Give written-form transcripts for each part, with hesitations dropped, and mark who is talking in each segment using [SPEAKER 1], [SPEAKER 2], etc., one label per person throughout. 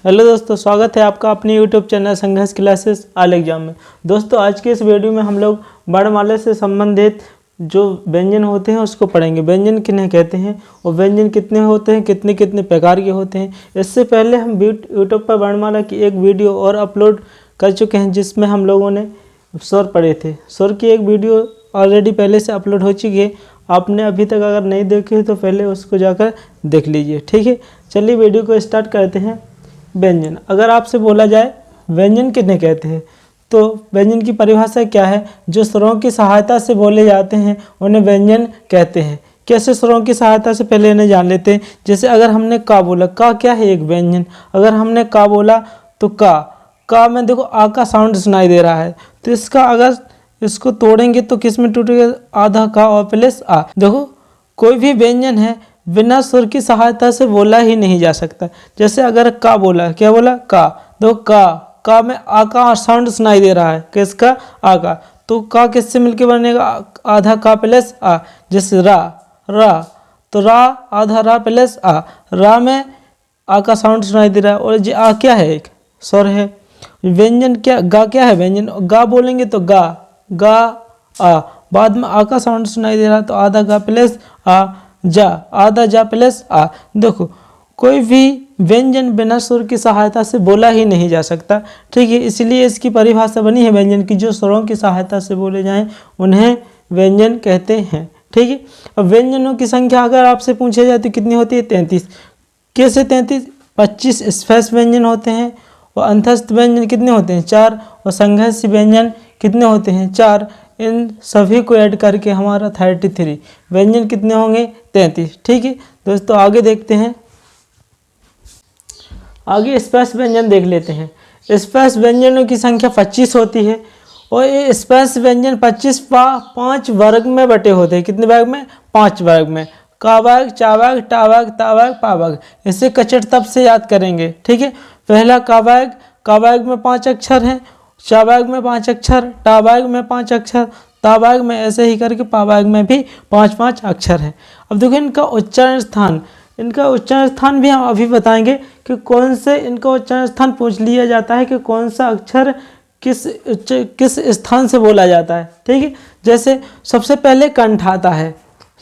[SPEAKER 1] Hello दोस्तों, स्वागत है आपका अपने यूट्यूब चैनल संघर्ष क्लासेस ऑल एग्जाम में। दोस्तों आज के इस वीडियो में हम लोग वर्णमाला से संबंधित जो व्यंजन होते हैं उसको पढ़ेंगे। व्यंजन किन्हें कहते हैं और व्यंजन कितने होते हैं, कितने कितने प्रकार के होते हैं। इससे पहले हम यूट्यूब पर वर्णमाला की एक वीडियो और अपलोड कर चुके हैं जिसमें हम लोगों ने स्वर पढ़े थे। स्वर की एक वीडियो ऑलरेडी पहले से अपलोड हो चुकी है। आपने अभी तक अगर नहीं देखी तो पहले उसको जाकर देख लीजिए, ठीक है। चलिए वीडियो को स्टार्ट करते हैं। व्यंजन, अगर आपसे बोला जाए व्यंजन किन्हें कहते हैं तो व्यंजन की परिभाषा क्या है? जो स्वरों की सहायता से बोले जाते हैं उन्हें व्यंजन कहते हैं। कैसे स्वरों की सहायता से, पहले इन्हें जान लेते हैं। जैसे अगर हमने का बोला, का क्या है? एक व्यंजन। अगर हमने का बोला तो का में देखो आ का साउंड सुनाई दे रहा है, तो इसका अगर इसको तोड़ेंगे तो किस में टूटेगा? आधा का और प्लस आ। देखो कोई भी व्यंजन है बिना सुर की सहायता से बोला ही नहीं जा सकता। जैसे अगर का बोला, क्या बोला? का। दो का में आ का साउंड सुनाई दे रहा है, किसका? आ का। तो का किससे मिलके बनेगा? आधा का प्लस आ। जैसे रा तो रा आधा रा प्लस आ। रा में आ का साउंड सुनाई दे रहा है और आ क्या है? एक स्वर है। व्यंजन क्या? गा क्या है? व्यंजन। गा बोलेंगे तो गा आ, बाद में आ का साउंड सुनाई दे रहा है तो आधा गा प्लस आ जा, आधा जा प्लस आ। देखो कोई भी व्यंजन बिना सुर की सहायता से बोला ही नहीं जा सकता, ठीक है। इसलिए इसकी परिभाषा बनी है व्यंजन की, जो स्वरों की सहायता से बोले जाएं उन्हें व्यंजन कहते हैं, ठीक है। अब व्यंजनों की संख्या अगर आपसे पूछा जाए तो कितनी होती है? 33। कैसे 33? 25 स्पर्श व्यंजन होते हैं और अंतस्थ व्यंजन कितने होते हैं? 4। और संघर्ष व्यंजन कितने होते हैं? 4। इन सभी को ऐड करके हमारा 33 व्यंजन कितने होंगे? 33, ठीक है। दोस्तों आगे देखते हैं। आगे स्पर्श व्यंजन देख लेते हैं। स्पर्श व्यंजनों की संख्या 25 होती है और ये स्पर्श व्यंजन 5 वर्ग में बटे होते हैं। कितने वर्ग में? 5 वर्ग में। का वर्ग, चा वर्ग, टा वर्ग, ता वर्ग, पा वर्ग। इसे कचट तब से याद करेंगे, ठीक है। पहला का वर्ग में 5 अक्षर हैं, चा वर्ग में 5 अक्षर, टा वर्ग में 5 अक्षर, ता वर्ग में ऐसे ही करके पा वर्ग में भी 5 अक्षर हैं। अब देखो इनका उच्चारण स्थान भी हम अभी बताएंगे कि कौन से इनका उच्चारण स्थान पूछ लिया जाता है कि कौन सा अक्षर किस स्थान से बोला जाता है, ठीक है। जैसे सबसे पहले कंठ आता है।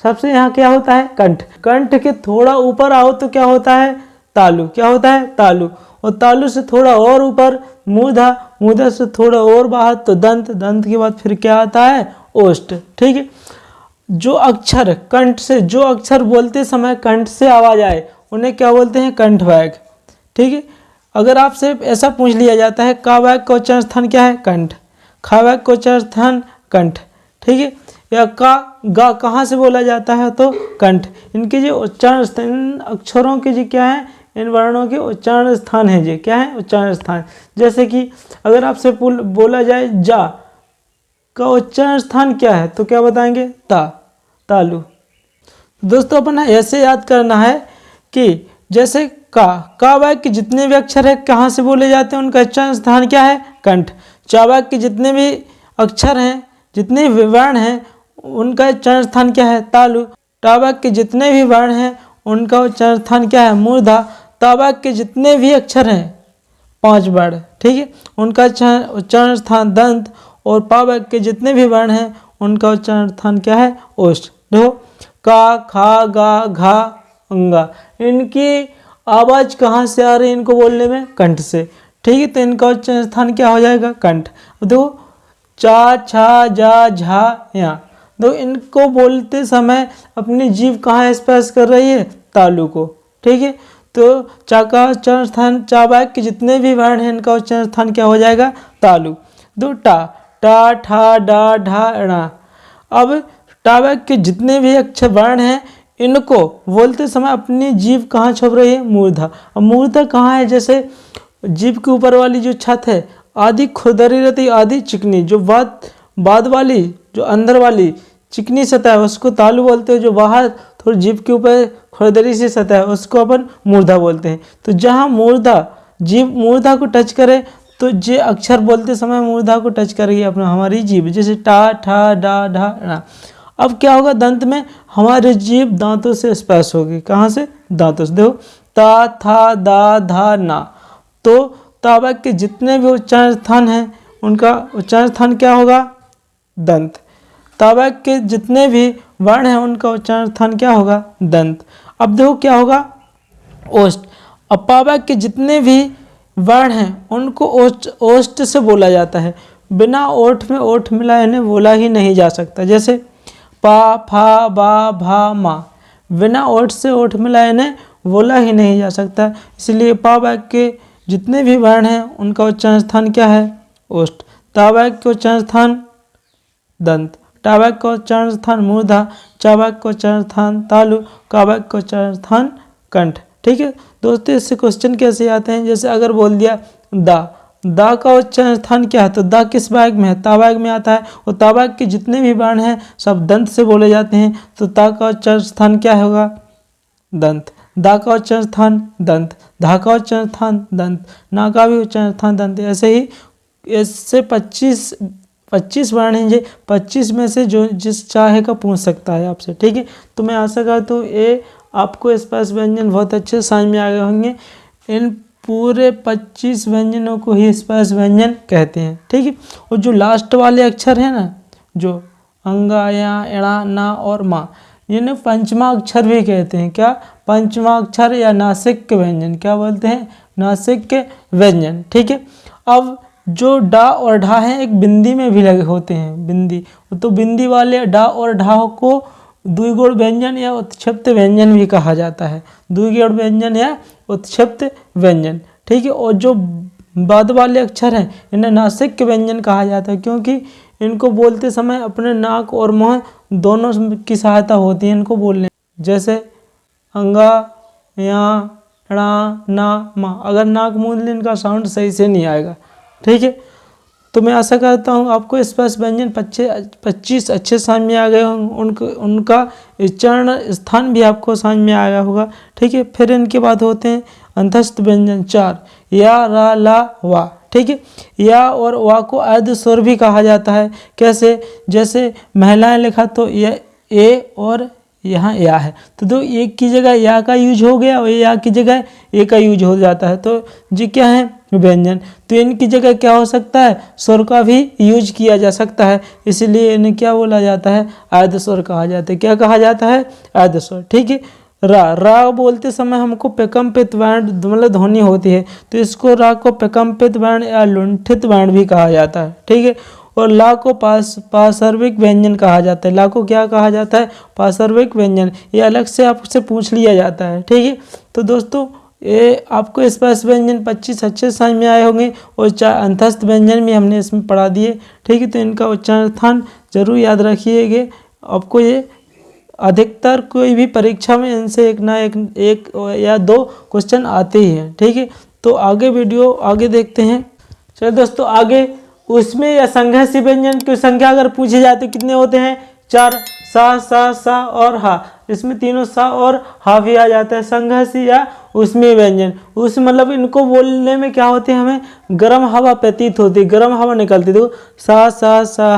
[SPEAKER 1] सबसे यहाँ क्या होता है? कंठ। कंठ के थोड़ा ऊपर आओ तो क्या होता है? तालु। क्या होता है? तालु। और तालु से थोड़ा और ऊपर मूधा से थोड़ा और बाहर तो दंत के बाद फिर क्या आता है? ओष्ठ, ठीक है। जो अक्षर कंठ से, जो अक्षर बोलते समय कंठ से आवाज आए उन्हें क्या बोलते हैं? कंठ वर्ग, ठीक है। अगर आपसे ऐसा पूछ लिया जाता है का वर्ग का उच्चारण स्थान क्या है? कंठ। खा वर्ग का उच्चारण स्थान कंठ, ठीक है। या गा कहाँ से बोला जाता है? तो कंठ। इनके जो उच्चारण स्थान, इन अक्षरों के जो क्या है, इन वर्णों के उच्चारण स्थान है। जी क्या है? उच्चारण स्थान। जैसे कि अगर आपसे बोला जाए जा का उच्चारण स्थान क्या है तो क्या बताएंगे? तालु। दोस्तों अपन ऐसे याद करना है कि जैसे का वाक्य के जितने भी अक्षर है कहाँ से बोले जाते हैं, उनका उच्चारण स्थान क्या है? कंठ। चा वाक्य के जितने भी अक्षर हैं, जितने भी वर्ण हैं, उनका उच्चारण स्थान क्या है? तालु। टा वाक्य के जितने भी वर्ण हैं उनका उच्चारण स्थान क्या है? मूर्धा। ता वाक्य के जितने भी अक्षर हैं 5 वर्ण, ठीक है, उनका उच्चारण स्थान दंत। और पा वाक्य के जितने भी वर्ण हैं उनका उच्चारण स्थान क्या है? ओष्ठ। देखो का, खा, गा, घा, अंगा, इनकी आवाज कहाँ से आ रही है इनको बोलने में? कंठ से, ठीक है। तो इनका उच्चारण स्थान क्या हो जाएगा? कंठ। देखो चा, छा, जा, झा, या, तो इनको बोलते समय अपनी जीभ कहाँ स्पर्श कर रही है? तालु को, ठीक है। तो चा का उच्चारण स्थान, चा वाक्य के जितने भी वर्ण हैं इनका उच्चारण स्थान क्या हो जाएगा? तालु। दो टा, ठा, डा, ढा, णा। अब टा वाक्य के जितने भी अक्षर वर्ण हैं इनको बोलते समय अपनी जीभ कहाँ छुप रही है? मूर्धा। अब मूर्धा कहाँ है? जैसे जीभ के ऊपर वाली जो छत है आधी खुरदरी रहती, आधी चिकनी। जो बाद वाली, जो अंदर वाली चिकनी सतह है उसको तालु बोलते हैं। जो बाहर थोड़ी जीभ के ऊपर खुरदरी सी सतह है उसको अपन मूर्धा बोलते हैं। तो जहाँ जीभ मूर्धा को टच करे तो जे अक्षर बोलते समय मूर्धा को टच करेगी अपना हमारी जीभ। जैसे टा, ठा, डा, ढा, णा। अब क्या होगा? दंत में हमारी जीभ दांतों से स्पर्श होगी। कहाँ से? दांतों से। देखो ता, था, दा, धा, ना। तो तावक के जितने भी उच्चारण स्थान हैं उनका उच्चारण स्थान क्या होगा? दंत। तावक के जितने भी वर्ण हैं उनका उच्चारण स्थान क्या होगा? दंत। अब देखो क्या होगा? ओष्ठ। अब पावक के जितने भी वर्ण हैं उनको ओष्ठ से बोला जाता है। बिना ओठ में ओठ मिलाए इन्हें बोला ही नहीं जा सकता। जैसे पा, फा, बा, भा, मा, बिना ओठ से ओठ मिलाए इन्हें बोला ही नहीं जा सकता। इसलिए पावक के जितने भी वर्ण हैं उनका उच्चारण स्थान क्या है? ओष्ठ। तावक के उच्चारण स्थान दंत। टावक का उच्चारण स्थान मूर्धा, चावक का उच्चारण स्थान तालु, कावक का उच्चारण स्थान कंठ। ठीक है दोस्तों, इससे क्वेश्चन कैसे आते हैं? जैसे अगर बोल दिया दा का उच्चारण स्थान क्या है? तो दा किस वाग में है? तावाग में आता है। और तावाग के जितने भी वर्ण हैं सब दंत से बोले जाते हैं। तो ता का उच्चारण स्थान क्या होगा? दंत। दा का उच्चारण स्थान दंत, धा का उच्चारण स्थान दंत, ना का भी उच्चारण स्थान दंत। ऐसे ही इससे 25 वर्ण हैं। ये 25 में से जो जिस चाहे का पूछ सकता है आपसे। ठीक है, तो मैं आशा करता हूँ ये आपको स्पर्श व्यंजन बहुत अच्छे से समझ में आ गए होंगे। इन पूरे 25 व्यंजनों को ही स्पर्श व्यंजन कहते हैं। ठीक है, और जो लास्ट वाले अक्षर हैं ना, जो अंगा, या, एड़ा, ना और मा, इन्हें पंचमा अक्षर भी कहते हैं। क्या? पंचमा अक्षर या नासिक के व्यंजन। क्या बोलते हैं? नासिक के व्यंजन। ठीक है, अब जो डा और ढा हैं एक बिंदी में भी लगे होते हैं। बिंदी, तो बिंदी वाले डा और ढा को द्विगुण व्यंजन या उत्क्षिप्त व्यंजन भी कहा जाता है। द्विगुण व्यंजन या उत्क्षिप्त व्यंजन। ठीक है, और जो बाद वाले अक्षर हैं इन्हें नासिक के व्यंजन कहा जाता है, क्योंकि इनको बोलते समय अपने नाक और मुंह दोनों की सहायता होती है इनको बोलने। जैसे अंगा, या, णा, ना, मा, अगर नाक मूंद लें इनका साउंड सही से नहीं आएगा। ठीक है, तो मैं आशा करता हूँ आपको स्पर्श व्यंजन 25 अच्छे समझ में आ गए होंगे। उनका उच्चारण स्थान भी आपको समझ में आ गया होगा। ठीक है, फिर इनके बाद होते हैं अंतस्थ व्यंजन 4, या, रा, ला, वा। ठीक है, या और वा को अर्ध स्वर भी कहा जाता है। कैसे? जैसे महिलाएं लिखा तो ए और यहाँ या है, तो दो एक की जगह या का यूज हो गया और या की जगह ए का यूज हो जाता है। तो जी क्या है? व्यंजन। तो इनकी जगह क्या हो सकता है? स्वर का भी यूज किया जा सकता है, इसलिए इन्हें क्या बोला जाता है? अर्ध स्वर कहा जाता है। क्या कहा जाता है? अर्ध स्वर। ठीक है, रा बोलते समय हमको प्रकम्पित वर्ण मतलब ध्वनि होती है, तो रा को प्रकम्पित वर्ण या लुंठित वर्ण भी कहा जाता है। ठीक है, और ला को पार्श्विक व्यंजन कहा जाता है। ला को क्या कहा जाता है? पार्श्विक व्यंजन। ये अलग से आपसे पूछ लिया जाता है। ठीक है, तो दोस्तों ये आपको स्पर्श व्यंजन 25 अच्छे समझ में आए होंगे, और 4 अंतस्थ व्यंजन भी हमने इसमें पढ़ा दिए। ठीक है, तो इनका उच्चारण स्थान जरूर याद रखिएगा। आपको ये अधिकतर कोई भी परीक्षा में इनसे एक या 2 क्वेश्चन आते ही हैं। ठीक है, तो वीडियो आगे देखते हैं। चलिए दोस्तों, आगे उसमें या संघर्षी व्यंजन की संख्या अगर पूछी जाए तो कितने होते हैं? 4, सा और हा। इसमें तीनों सा और हा भी आ जाता है। संघर्षी या उसमें व्यंजन, उस मतलब इनको बोलने में क्या होते हैं? हमें गर्म हवा प्रतीत होती है, गर्म हवा निकलती। देखो सा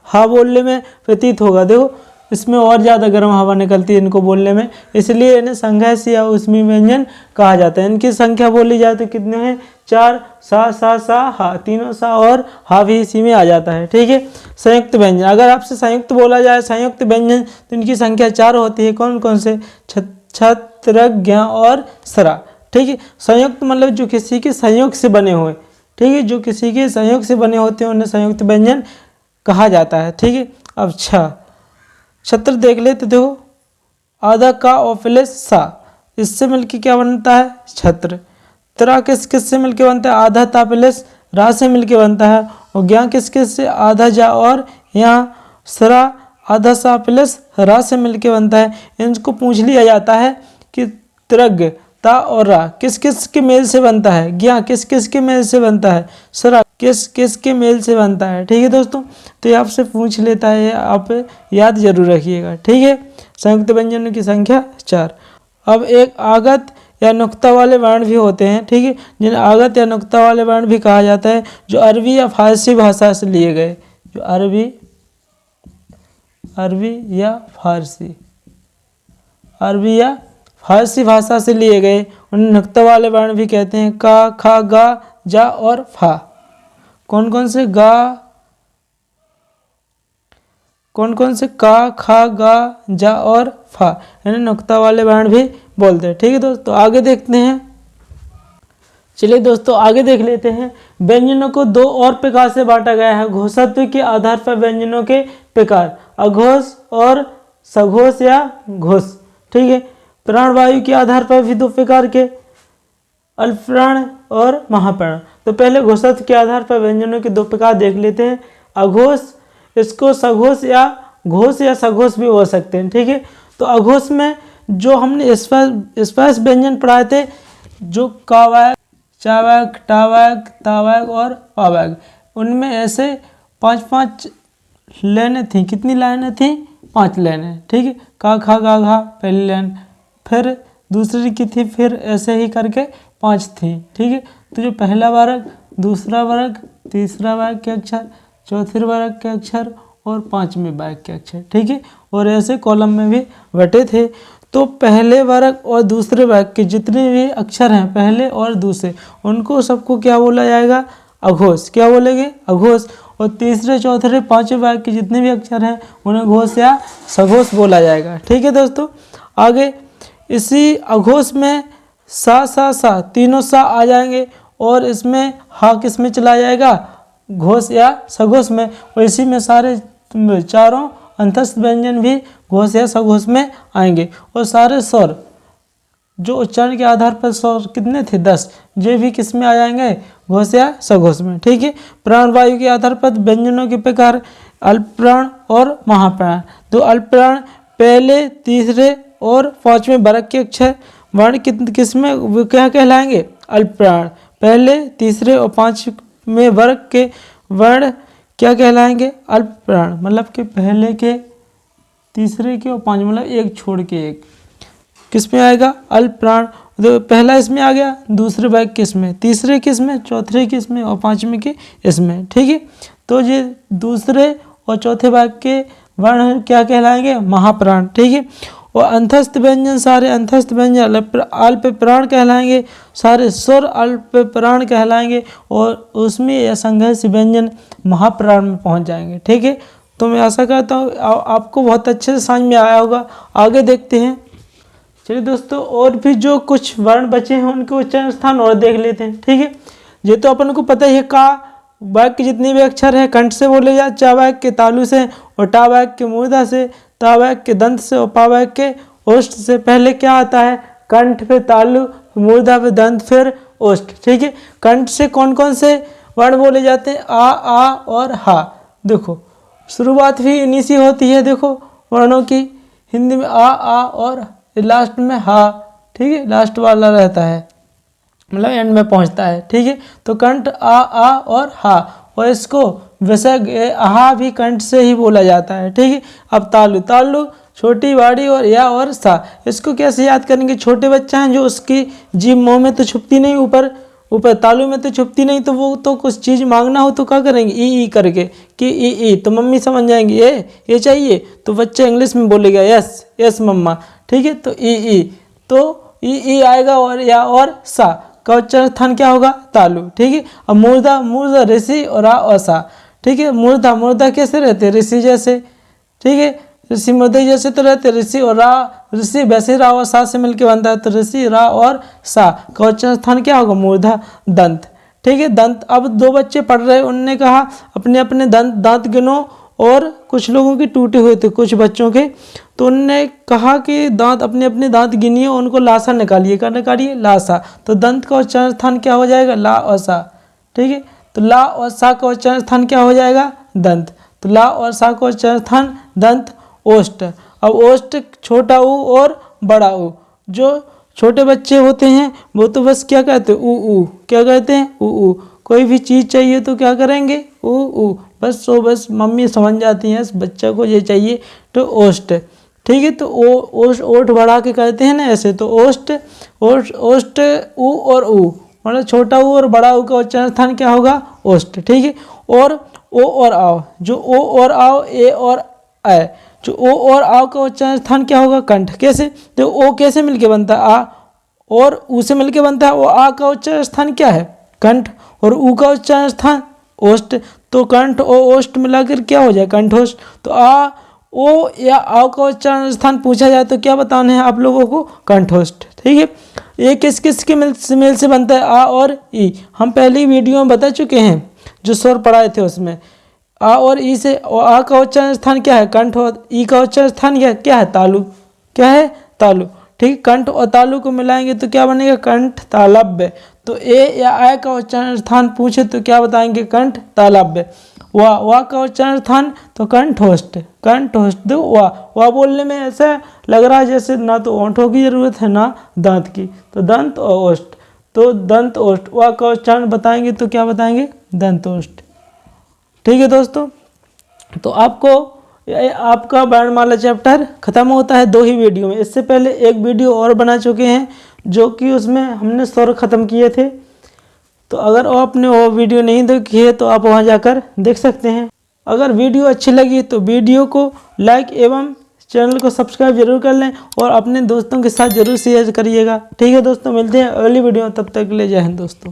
[SPEAKER 1] हा बोलने में प्रतीत होगा। देखो इसमें और ज़्यादा गर्म हवा निकलती है इनको बोलने में, इसलिए इन्हें संघर्षी या उसमें व्यंजन कहा जाता है। इनकी संख्या बोली जाए तो कितने हैं? 4, सा हा, तीनों सा और हा भी इसी में आ जाता है। ठीक है, संयुक्त व्यंजन, अगर आपसे संयुक्त बोला जाए संयुक्त व्यंजन तो इनकी संख्या 4 होती है। कौन कौन से? छत्र, ज्ञ और सरा। ठीक है, संयुक्त मतलब जो किसी के संयोग से बने हुए। ठीक है, जो किसी के संयोग से बने होते हैं उन्हें संयुक्त व्यंजन कहा जाता है। ठीक है, अब छत्र देख ले तो देखो, आधा का और प्लस सा, इससे मिलके क्या बनता है? छत्र। त्रा किस से मिलके बनता है? आधा ता प्लस रा से मिलके बनता है। और ज्ञा किस से? आधा जा और यहाँ सरा आधा सा प्लस रा से मिलके बनता है। इनको पूछ लिया जाता है कि त्रग ता और रा किस के मेल से बनता है? ज्ञा किस के मेल से बनता है? सरा किस के मेल से बनता है? ठीक है दोस्तों, तो ये आपसे पूछ लेता है, आप याद जरूर रखिएगा। ठीक है, संयुक्त व्यंजनों की संख्या 4। अब एक आगत या नुक्ता वाले वर्ण भी होते हैं। ठीक है, जिन्हें आगत या नुक्ता वाले वर्ण भी कहा जाता है, जो अरबी या फारसी भाषा से लिए गए। जो अरबी या फारसी भाषा से लिए गए। उन्हें नुक्ता वाले वर्ण भी कहते हैं। का, खा, गा, जा और फा। कौन कौन से का, खा, गा, जा और फा, इन्हें नुक्ता वाले वर्ण भी बोलते हैं। ठीक है दोस्तों, आगे देखते हैं। चलिए दोस्तों आगे देख लेते हैं। व्यंजनों को दो और प्रकार से बांटा गया है। घोषत्व के आधार पर व्यंजनों के प्रकार, अघोष और सघोष या घोष। ठीक है। प्राणवायु के आधार पर भी दो प्रकार के, अल्पप्राण और महाप्राण। तो पहले घोषत्व के आधार पर व्यंजनों के दो प्रकार देख लेते हैं। अघोष, इसको सघोष या घोष या सघोष भी हो सकते हैं। ठीक है। तो अघोष में जो हमने स्पर्श व्यंजन पढ़ाए थे, जो कावाक, चावाक, टावाक, तावाक और पावाक, उनमें ऐसे 5-5 लाइनें थी। कितनी लाइनें थी? 5 लाइनें। ठीक है। का, खा, गा, घा पहली लाइन, फिर दूसरी की थी, फिर ऐसे ही करके 5 थी। ठीक है। तो जो पहला वर्ग, दूसरा वर्ग, तीसरा वर्ग के अक्षर, चौथे वर्ग के अक्षर और 5वें वर्ग के अक्षर। ठीक है। और ऐसे कॉलम में भी बटे थे। तो पहले वर्ग और दूसरे वर्ग के जितने भी अक्षर हैं, पहले और दूसरे, उनको सबको क्या बोला जाएगा? अघोष। क्या बोलेंगे? अघोष। और तीसरे, चौथे, 5वें वर्ग के जितने भी अक्षर हैं उन्हें घोष या सघोष बोला जाएगा। ठीक है दोस्तों। आगे इसी अघोष में सा तीनों सा आ जाएंगे और इसमें हा किस में चला जाएगा? घोष या सघोष में। और इसी में सारे चारों अंतस्थ व्यंजन भी घोष या सघोष में आएंगे। और सारे स्वर जो उच्चारण के आधार पर स्वर कितने थे? 10, ये भी किस में आ जाएंगे? घोष या सघोष में। ठीक है। प्राणवायु के आधार पर व्यंजनों के प्रकार, अल्पप्राण और महाप्राण। तो अल्पप्राण पहले, तीसरे और 5वें वर्ग के अक्षर वर्ण किस में क्या कहलाएंगे? अल्पप्राण। पहले, तीसरे और 5वें वर्ग के वर्ण क्या कहलाएंगे? अल्पप्राण। मतलब कि पहले के, तीसरे के और 5, मतलब एक छोड़ के एक, किस में आएगा? अल्पप्राण। तो पहला इसमें आ गया, दूसरे वर्ग किस में, तीसरे किस में, चौथे किस में और 5वें के इसमें। ठीक है। तो ये दूसरे और चौथे वर्ग के वर्ण क्या कहलाएंगे? महाप्राण। ठीक है। और अंतस्थ व्यंजन, सारे अंतस्थ व्यंजन अल्पप्राण कहलाएंगे। सारे स्वर अल्पप्राण कहलाएंगे। और उसमें असंघर्ष व्यंजन महाप्राण में पहुंच जाएंगे। ठीक है। तो मैं आशा करता हूँ आपको बहुत अच्छे से समझ में आया होगा। आगे देखते हैं। चलिए दोस्तों, और भी जो कुछ वर्ण बचे हैं उनके उच्चारण स्थान और देख लेते हैं। ठीक है। ये तो अपन को पता ही है। का वाक्य के जितने भी अक्षर हैं कंठ से बोले जाए, चा वाक्य के तालु से, और टा वाक्य के मूर्धा से, ता वाक्य के दंत से और पा वाक्य के ओष्ठ से। पहले क्या आता है? कंठ, फिर तालु, मूर्धा, फिर दंत, फिर ओष्ठ। ठीक है। कंठ से कौन कौन से वर्ण बोले जाते हैं? आ और हा। देखो शुरुआत भी इन्हीं से होती है। देखो वर्णों की, हिंदी में आ और लास्ट में हा। ठीक है। लास्ट वाला रहता है, मतलब एंड में पहुंचता है। ठीक है। तो कंठ आ और हा। और इसको विसर्ग आहा भी कंठ से ही बोला जाता है। ठीक है। अब तालु छोटी, बाड़ी और या और सा। इसको कैसे याद करेंगे? छोटे बच्चे हैं जो उसकी जीभ मुंह में तो छुपती नहीं, ऊपर तालु में तो छुपती नहीं, तो वो तो कुछ चीज़ मांगना हो तो क्या करेंगे? ई करके, कि ई। तो मम्मी समझ जाएंगी ये चाहिए, तो बच्चा इंग्लिश में बोलेगा यस मम्मा। ठीक है। तो ई, तो ई आएगा और या और सा का उच्चारण स्थान क्या होगा? तालु। ठीक है। अब मूर्धा ऋषि और रा और सा। ठीक है। मूर्धा कैसे रहते हैं? ऋषि जैसे। ठीक है। ऋषि मूर्धा जैसे तो रहते, ऋषि और रा, ऋषि वैसे रा और सा से मिलकर बनता है। तो ऋषि, रा और सा का उच्चारण स्थान क्या होगा? मूर्धा, दंत। ठीक है। दंत। अब 2 बच्चे पढ़ रहे, उनने कहा अपने अपने दांत गिनो, और कुछ लोगों के टूटे हुए थे, कुछ बच्चों के। तो उनने कहा कि अपने अपने दांत गिनिए, उनको लासा निकालिए। क्या निकालिए? लासा। तो दंत का उच्चारण स्थान क्या हो जाएगा? ला और सा। ठीक है। तो ला और सा का उच्चारण स्थान क्या हो जाएगा? दंत। तो ला और सा का उच्चारण स्थान दंत, ओष्ठ। अब ओष्ठ छोटा ऊ और बड़ा ऊ। जो छोटे बच्चे होते हैं वो तो बस क्या कहते हैं? ऊ। क्या कहते हैं? ऊ। कोई भी चीज़ चाहिए तो क्या करेंगे? ऊ। बस मम्मी समझ जाती हैं, इस बच्चे को ये चाहिए, तो ओष्ठ। ठीक है। तो ओष्ठ बढ़ा के कहते हैं ना ऐसे। तो ओष्ठ ऊ और ऊ, मतलब छोटा ऊ और बड़ा ऊ का उच्चारण स्थान क्या होगा? ओष्ठ। ठीक है। और ओ और आओ, जो ओ और आओ, ए और ए, जो ओ और आ का उच्चारण स्थान क्या होगा? कंठ। कैसे? तो ओ कैसे मिलके बनता है? आ और ऊ से मिलके बनता है। वो आ का उच्चारण स्थान क्या है? कंठ। और ऊ का उच्चारण स्थान ओष्ठ। तो कंठ और ओष्ठ मिलाकर क्या हो जाए? कंठोष्ठ। तो आ ओ या आ का उच्चारण स्थान पूछा जाए तो क्या बताना है आप लोगों को? कंठोष्ठ। ठीक है। ये किस किस के मेल से बनता है? आ और ई। हम पहली वीडियो में बता चुके हैं, जो स्वर पढ़ाए थे उसमें। आ और ई से आ का उच्चारण स्थान क्या है? कंठ। और ई का उच्चारण स्थान क्या है? तालु। क्या है? तालु। ठीक। कंठ और तालु को मिलाएंगे तो क्या बनेगा? कंठ तालव्य। तो ए या आ का उच्चारण स्थान पूछे तो क्या बताएंगे? कंठ तालव्य। वा का उच्चारण स्थान तो कंठोष्ठ। कंठोष्ठ। दो वा बोलने में ऐसा लग रहा है जैसे ना तो ओंठों की जरूरत है ना दांत की, तो दंत और ओष्ठ। तो दंत ओष्ठ। वा का उच्चारण बताएंगे तो क्या बताएंगे? दंतोष्ठ। ठीक है दोस्तों, तो आपका वर्णमाला चैप्टर खत्म होता है 2 ही वीडियो में। इससे पहले एक वीडियो और बना चुके हैं जो कि उसमें हमने स्वर खत्म किए थे। तो अगर आपने वो वीडियो नहीं देखी है तो आप वहां जाकर देख सकते हैं। अगर वीडियो अच्छी लगी तो वीडियो को लाइक एवं चैनल को सब्सक्राइब जरूर कर लें और अपने दोस्तों के साथ जरूर शेयर करिएगा। ठीक है दोस्तों, मिलते हैं अगली वीडियो में। तब तक के लिए जय हिंद दोस्तों।